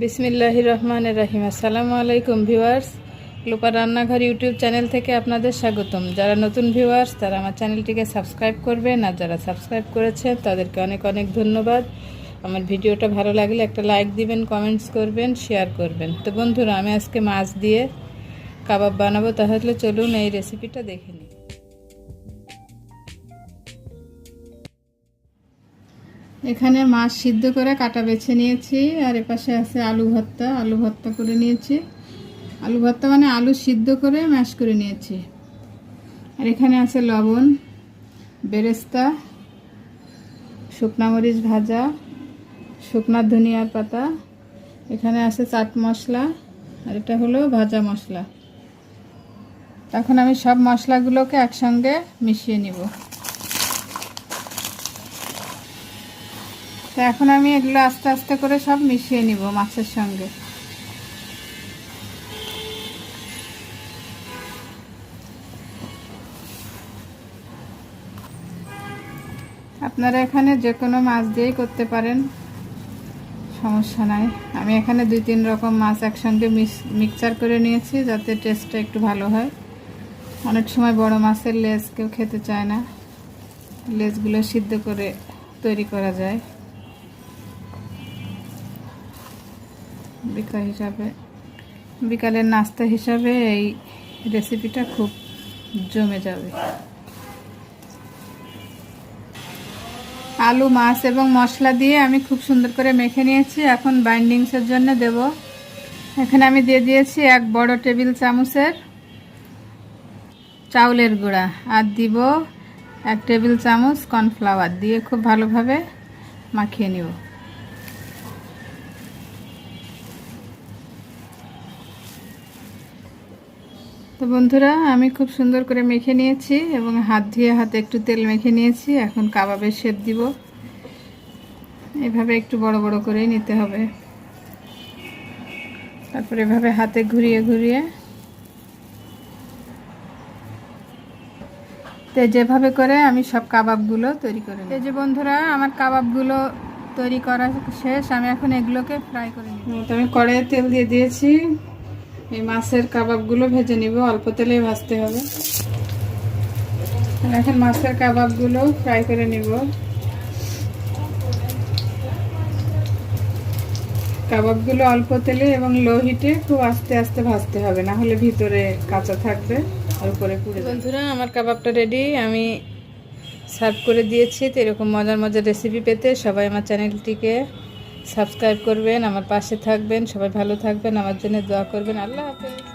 বিসমিল্লাহির রহমানির রহিম। আসসালামু আলাইকুম ভিউয়ার্স, লোপা রান্নাঘর ইউটিউব চ্যানেল থেকে আপনাদের স্বাগতম। যারা নতুন ভিউয়ার্স তারা আমার চ্যানেলটিকে সাবস্ক্রাইব করবেন, আর যারা সাবস্ক্রাইব করেছেন তাদেরকে অনেক অনেক ধন্যবাদ। আমার ভিডিওটা ভালো লাগলে একটা লাইক দিবেন, কমেন্টস করবেন, শেয়ার করবেন। তো বন্ধুরা, আমি আজকে মাছ দিয়ে কাবাব বানাবো, তাহলে চলুন এই রেসিপিটা দেখে নিই। এখানে মাছ সিদ্ধ করে কাটা বেছে নিয়েছি, আর এপাশে আছে আলু ভর্তা করে নিয়েছি। আলু ভর্তা মানে আলু সিদ্ধ করে ম্যাশ করে নিয়েছি। আর এখানে আছে লবণ, বেরেস্তা, শুকনা মরিচ ভাজা, শুকনা ধনিয়ার পাতা, এখানে আছে চাট মশলা, আর এটা হলো ভাজা মশলা। এখন আমি সব মশলাগুলোকে একসঙ্গে মিশিয়ে নিব। তো এখন আমি এগুলো আস্তে আস্তে করে সব মিশিয়ে নিব মাছের সঙ্গে। আপনারা এখানে যে কোনো মাছ দিয়েই করতে পারেন, সমস্যা নাই। আমি এখানে 2-3 রকম মাছ একসঙ্গে মিক্সচার করে নিয়েছি, যাতে টেস্টটা একটু ভালো হয়। অনেক সময় বড় মাছের লেজ কেউ খেতে চায় না, লেজগুলো সিদ্ধ করে তৈরি করা যায়। বিকালের নাস্তা হিসাবে এই রেসিপিটা খুব জমে যাবে। আলু, মাছ এবং মশলা দিয়ে আমি খুব সুন্দর করে মেখে নিয়েছি। এখন বাইন্ডিংসের জন্য দেব। এখানে আমি দিয়ে দিয়েছি 1 বড় টেবিল চামচের চাউলের গুঁড়া, আর দিব 1 টেবিল চামচ কর্নফ্লাওয়ার, দিয়ে খুব ভালোভাবে মাখিয়ে নিব। তো বন্ধুরা, আমি খুব সুন্দর করে মেখে নিয়েছি এবং হাতে একটু তেল মেখে নিয়েছি। এখন কাবাবের শেপ দিব। এভাবে একটু বড় বড় করেই নিতে হবে। তারপর এভাবে হাতে ঘুরিয়ে ঘুরিয়ে যেভাবে করে আমি সব কাবাবগুলো তৈরি করে নিই। এই যে বন্ধুরা, আমার কাবাবগুলো তৈরি করা শেষ। আমি এখন এগুলোকে ফ্রাই করে নিব। আমি কড়াইয়ে তেল দিয়ে দিয়েছি। এই মাছের কাবাবগুলো ভেজে নিব, অল্প তেলে ভাজতে হবে। এখন মাছের কাবাবগুলো ফ্রাই করে নিব। কাবাবগুলো অল্প তেলে এবং লো হিটে খুব আস্তে আস্তে ভাজতে হবে, না হলে ভিতরে কাঁচা থাকবে আর উপরে পুড়ে যাবে। বন্ধুরা, আমার কাবাবটা রেডি, আমি সার্ভ করে দিয়েছি। তো এরকম মজার মজার রেসিপি পেতে সবাই আমার চ্যানেলটিকে সাবস্ক্রাইব করবেন, আমার পাশে থাকবেন। সবাই ভালো থাকবেন, আমার জন্য দোয়া করবেন। আল্লাহ হাফেজ।